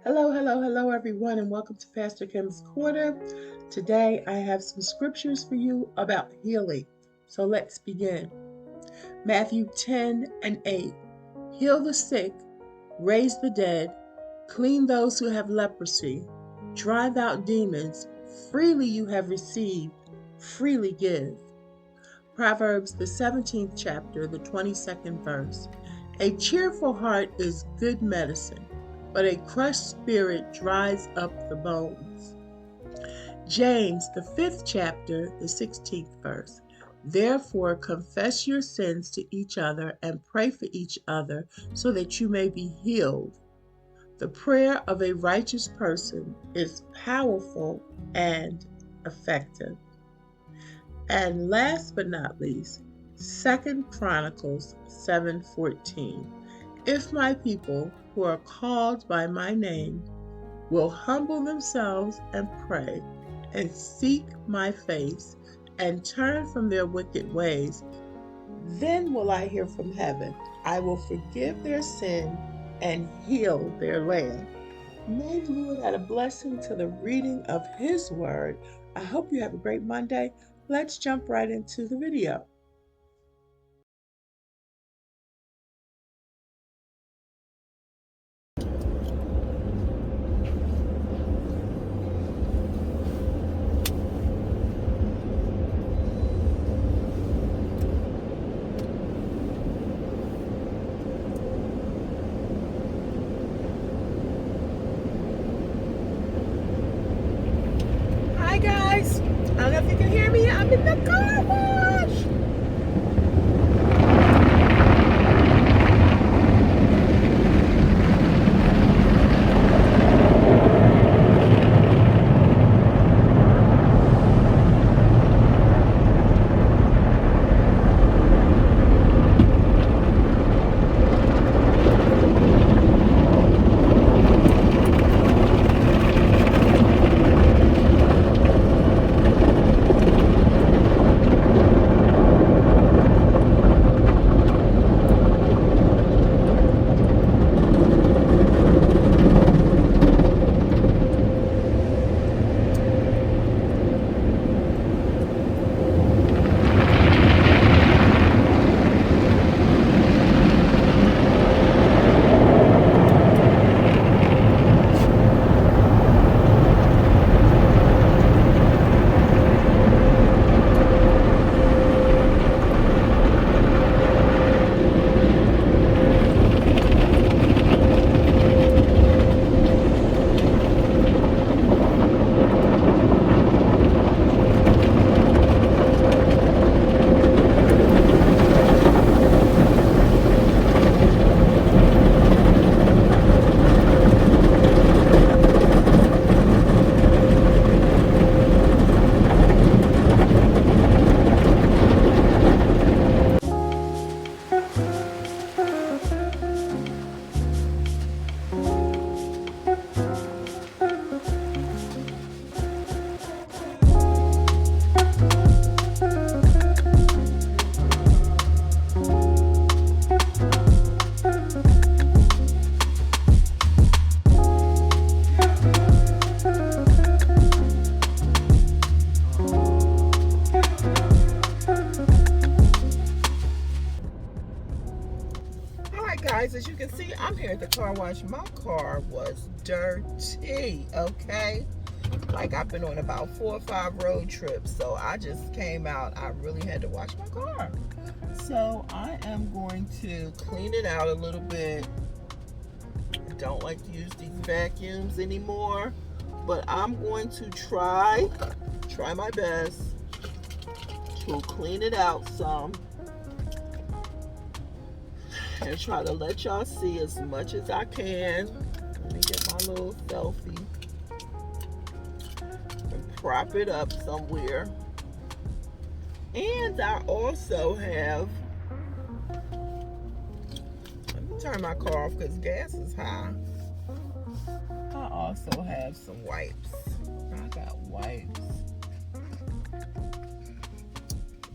Hello, hello, hello, everyone, and welcome to PastorKims Corner. Today, I have some scriptures for you about healing. So let's begin. Matthew 10:8. Heal the sick, raise the dead, clean those who have leprosy, drive out demons. Freely you have received, freely give. Proverbs, the 17th chapter, the 22nd verse. A cheerful heart is good medicine, but a crushed spirit dries up the bones. James, the 5th chapter, the 16th verse. Therefore, confess your sins to each other and pray for each other so that you may be healed. The prayer of a righteous person is powerful and effective. And last but not least, 2 Chronicles 7:14. If my people who are called by my name will humble themselves and pray and seek my face and turn from their wicked ways, then will I hear from heaven. I will forgive their sin and heal their land. May the Lord add a blessing to the reading of His Word. I hope you have a great Monday. Let's jump right into the video. Hi guys, I don't know if you can hear me. I'm in the car wash. Guys, as you can see, I'm here at the car wash. My car was dirty, okay? Like, I've been on about 4 or 5 road trips, so I just came out. I really had to wash my car. So I am going to clean it out a little bit. I don't like to use these vacuums anymore, but I'm going to try my best to clean it out some and try to let y'all see as much as I can. Let me get my little selfie and prop it up somewhere. And I also have, let me turn my car off because gas is high. I also have some wipes. I got wipes.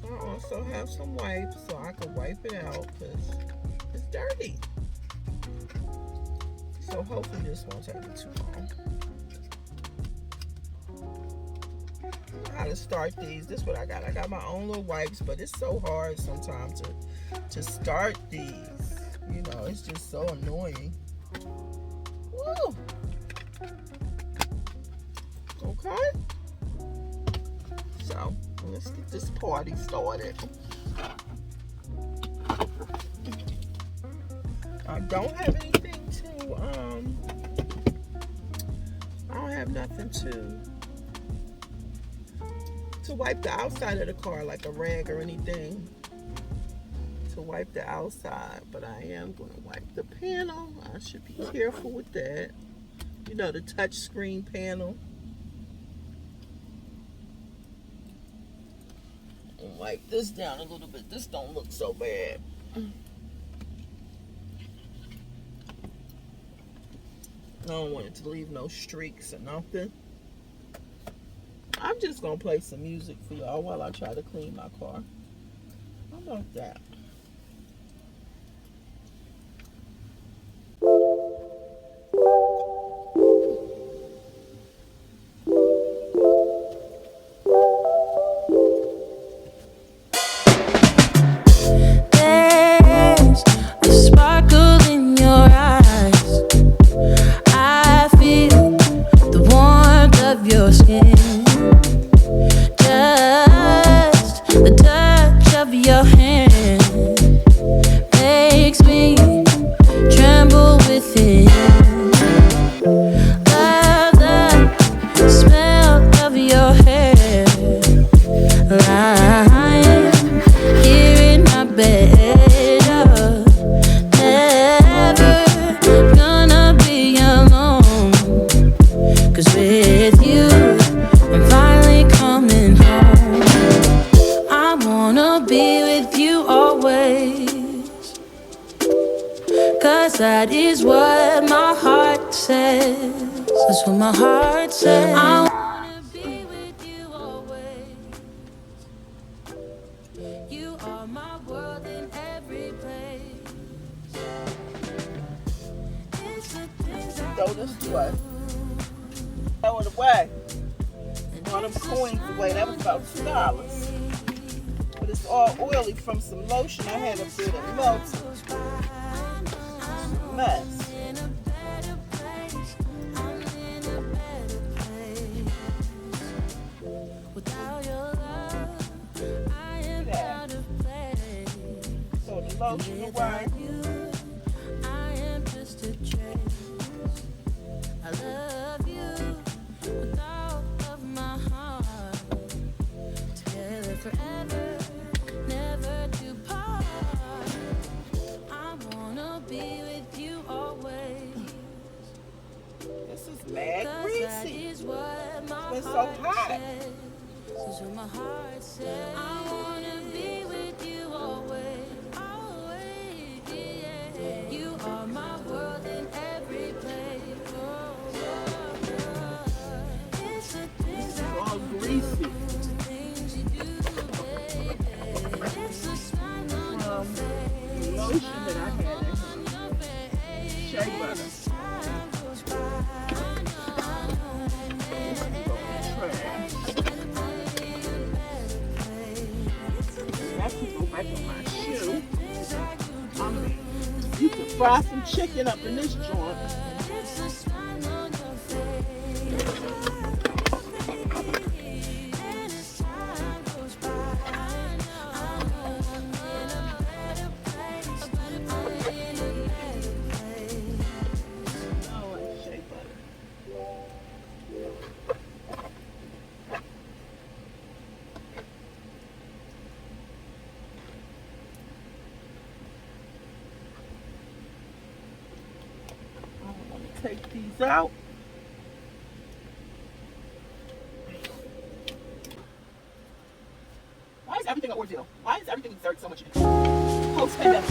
I also have some wipes so I can wipe it out because it's dirty. So hopefully this won't take me too long. How to start these. This is what I got. I got my own little wipes, but it's so hard sometimes to start these. You know, it's just so annoying. Woo! Okay. So let's get this party started. I don't have anything to I don't have nothing to wipe the outside of the car, like a rag or anything to wipe the outside, but I am going to wipe the panel. I should be careful with that. You know, the touch screen panel. And wipe this down a little bit. This don't look so bad. I don't want it to leave no streaks or nothing. I'm just going to play some music for y'all while I try to clean my car. How about that? There's a sparkle in your eyes. I feel the warmth of your skin. Just the touch of your hand makes me tremble within. Love the smell of your hair, lying here in my bed. Never gonna be alone, 'cause with you I'm finally coming home. I wanna be with you always, 'cause that is what my heart says. That's what my heart says. I wanna be with you always. You are my world in every place. It's the things I Throw this away. Throw it away. One of them coins away. That was about $2. But it's all oily from some lotion I had up there that melted. Mess. in a better place. I'm in a better place. Without your love, I am out of place. Throw the lotion away. Without you, I am just a trace. I love you with all of my heart. Together forever, never to part. I wanna be with you always. This is mad 'Cause that greasy. is what my It's so heart hot. says. This is what my heart says. I wanna be with you always. Always, yeah. You are my world in every place. Oh, oh, oh. It's the things I All greasy. do, the things you do, baby. It's the smile on your face. The lotion that I had in On your face. shea butter. Time goes by. I know. This is going trash. That can go back on my shoe. I mean, you can fry some chicken up in this joint. Oh, like shea butter. I'm going to take these out. Why is everything an ordeal? Why is everything exert so much? Post-pandemic.